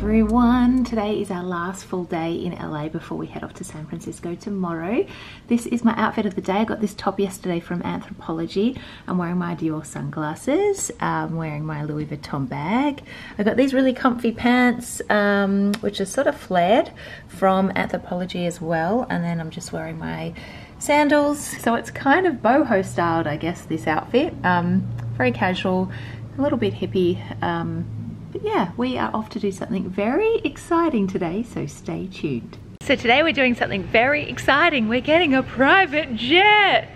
everyone. Today is our last full day in LA before we head off to San Francisco tomorrow. This is my outfit of the day. I got this top yesterday from Anthropologie. I'm wearing my Dior sunglasses. I'm wearing my Louis Vuitton bag. I got these really comfy pants, which are sort of flared, from Anthropologie as well. And then I'm just wearing my sandals. So it's kind of boho styled, I guess, this outfit. Very casual, a little bit hippie. But yeah, we are off to do something very exciting today, so stay tuned. So today we're doing something very exciting. We're getting a private jet.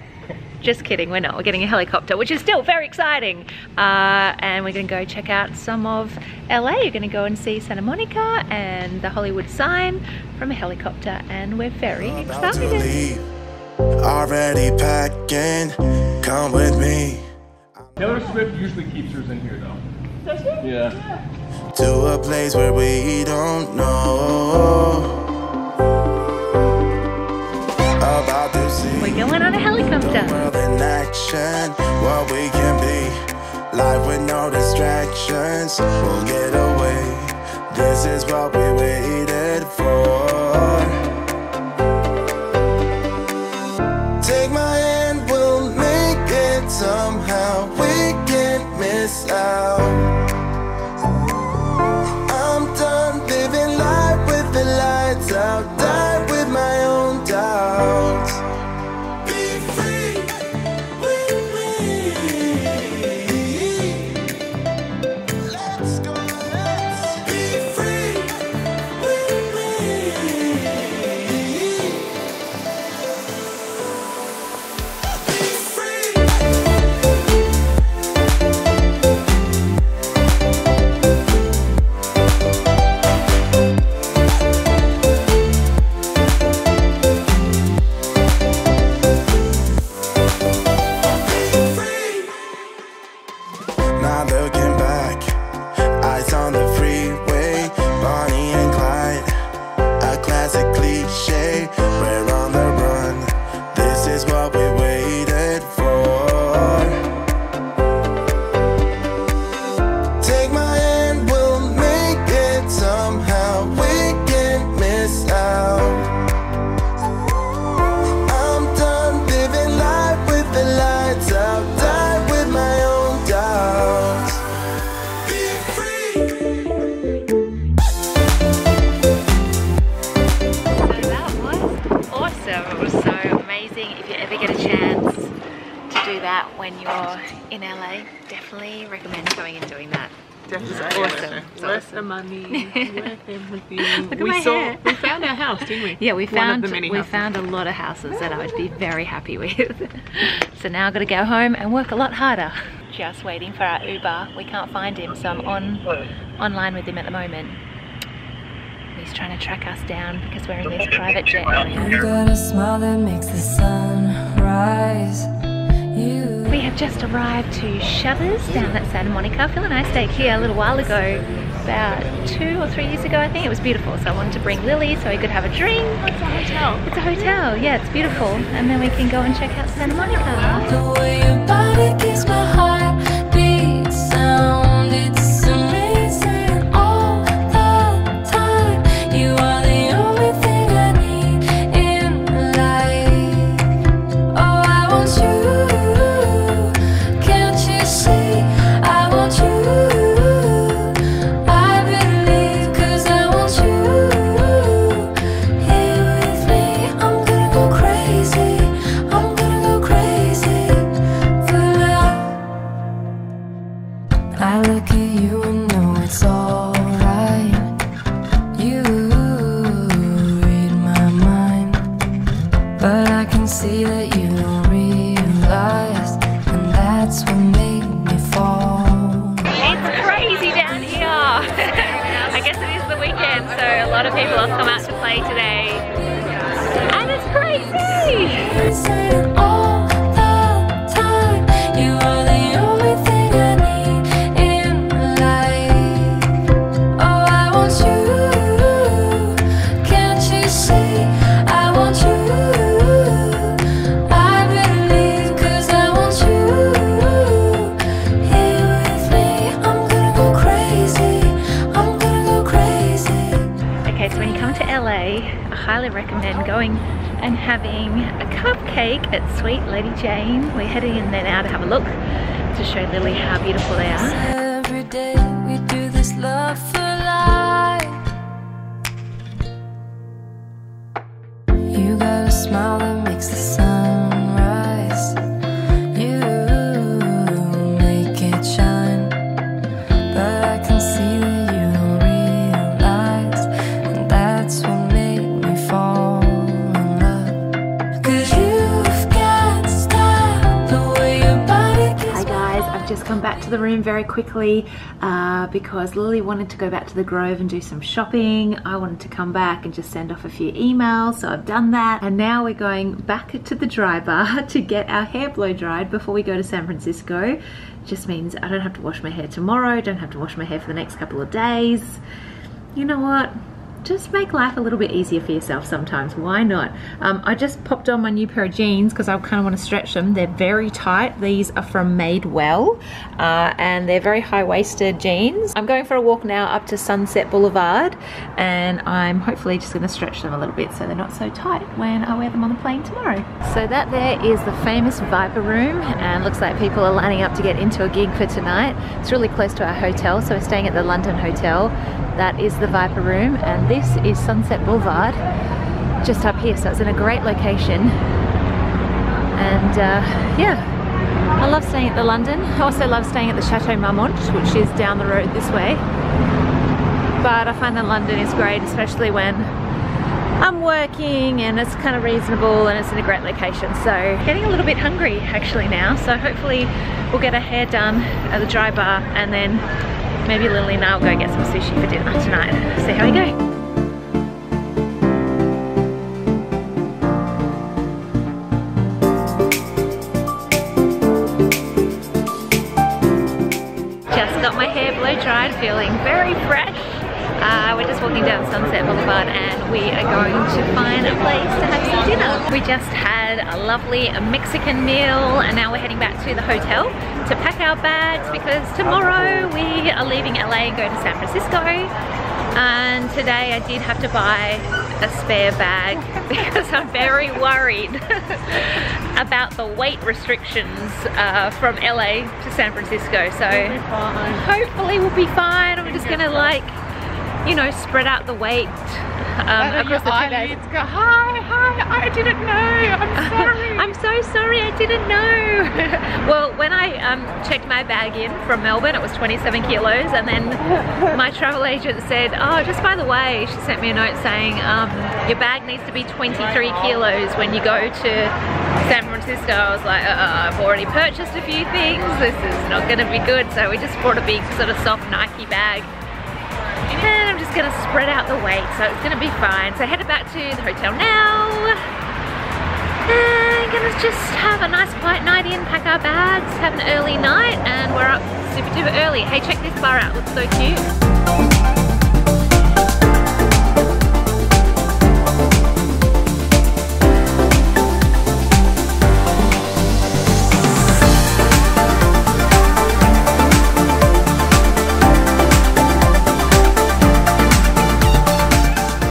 Just kidding, we're not. We're getting a helicopter, which is still very exciting. And we're gonna go check out some of LA. You're gonna go and see Santa Monica and the Hollywood sign from a helicopter, and we're very excited. Already packing, come with me. Taylor Swift usually keeps hers in here though. Does she? Yeah. To a place where we don't know about to see. We're going on a helicopter. World in action, what we can be. Life with no distractions, we'll get away. This is what we waited for. Take my hand, we'll make it somehow. We can't miss out. I'm done living life with the lights out. Die with my own doubts. Be free with me. Let's go, let's be free with me. Be free. Not looking back, eyes on the freeway, Bonnie and Clyde, a classic cliche. We're on the run, this is what we waited for. Take my hand, we'll make it somehow. We can't miss out. I'm done living life with the lights out. Die with my own doubts. Be free. So that was awesome. It was so amazing. If you ever get a chance to do that when you're in LA, definitely recommend going and doing that. Definitely. Awesome. It's Worth awesome. the money. Worth everything. Look at my hair. We found our house, didn't we? Yeah, we One of found the many we houses. found a lot of houses that I would be very happy with. So now I've got to go home and work a lot harder. Just waiting for our Uber. We can't find him, so I'm online with him at the moment. He's trying to track us down because we're in this private jet area. You got a smile that makes the sun rise. We have just arrived to Shutters down at Santa Monica. I feel like I stayed here a little while ago, about 2 or 3 years ago I think. It was beautiful, so I wanted to bring Lily so he could have a drink. It's a hotel. It's a hotel, yeah, it's beautiful. And then we can go and check out Santa Monica. The way your body gives my heart beat sound, it's amazing all the time. You are the only thing I need in life. Oh, I want you. Can't you see? I want you. I believe 'cause I want you here with me. I'm gonna go crazy. I'm gonna go crazy for love. I look at you and know it's alright. You read my mind, but I can see that you don't realize, and that's what made me fall. It's crazy down here. I guess it is the weekend, so a lot of people have come out to play today. And it's crazy! All the time, you are the only thing I need in life. Oh, I want you. Can't you see? I want you. I believe 'cause I want you here with me. I'm gonna go crazy. I'm gonna go crazy. highly recommend going and having a cupcake at Sweet Lady Jane. We're heading in there now to have a look to show Lily how beautiful they are. Every day we do this love for life. You got a smile that makes the sun rise. You make it shine, but I can see that you don't realize, and that's what made me fall in love. 'Cause you've got style, the way your body gets. Hi guys, I've just come back to the room very quickly because Lily wanted to go back to the Grove and do some shopping. I wanted to come back and just send off a few emails, so I've done that. And now we're going back to the dry bar to get our hair blow dried before we go to San Francisco. Just means I don't have to wash my hair tomorrow, don't have to wash my hair for the next couple of days. You know what? Just make life a little bit easier for yourself sometimes. Why not? I just popped on my new pair of jeans because I kind of want to stretch them. They're very tight. These are from Madewell and they're very high-waisted jeans. I'm going for a walk now up to Sunset Boulevard and I'm hopefully just going to stretch them a little bit so they're not so tight when I wear them on the plane tomorrow. So that there is the famous Viper Room, and looks like people are lining up to get into a gig for tonight. It's really close to our hotel, so we're staying at the London Hotel. That is the Viper Room, and this is Sunset Boulevard just up here, so it's in a great location. And yeah, I love staying at the London. I also love staying at the Chateau Marmont, which is down the road this way. But I find that London is great, especially when I'm working and it's kind of reasonable and it's in a great location. So getting a little bit hungry actually now, so hopefully we'll get our hair done at the dry bar and then maybe Lily and I will go get some sushi for dinner tonight. See how we go. Just got my hair blow dried, feeling very fresh. We're just walking down Sunset Boulevard and we are going to find a place to have some dinner. We just had a lovely Mexican meal and now we're heading back to the hotel to pack our bags because tomorrow we are leaving LA and going to San Francisco. And today I did have to buy a spare bag because I'm very worried about the weight restrictions from LA to San Francisco. So hopefully we'll be fine. I'm just gonna, like, you know, spread out the weight across the 2 days. Go, hi, I didn't know, I'm sorry. I'm so sorry, I didn't know. Well, when I checked my bag in from Melbourne, it was 27 kilos, and then my travel agent said, oh, just by the way, she sent me a note saying, your bag needs to be 23 kilos when you go to San Francisco. I was like, I've already purchased a few things, this is not gonna be good. So we just bought a big sort of soft Nike bag. And I'm just gonna spread out the weight, so it's gonna be fine. So headed back to the hotel now. And gonna just have a nice quiet night in, pack our bags, have an early night, and we're up super duper early. Hey, check this bar out, looks so cute.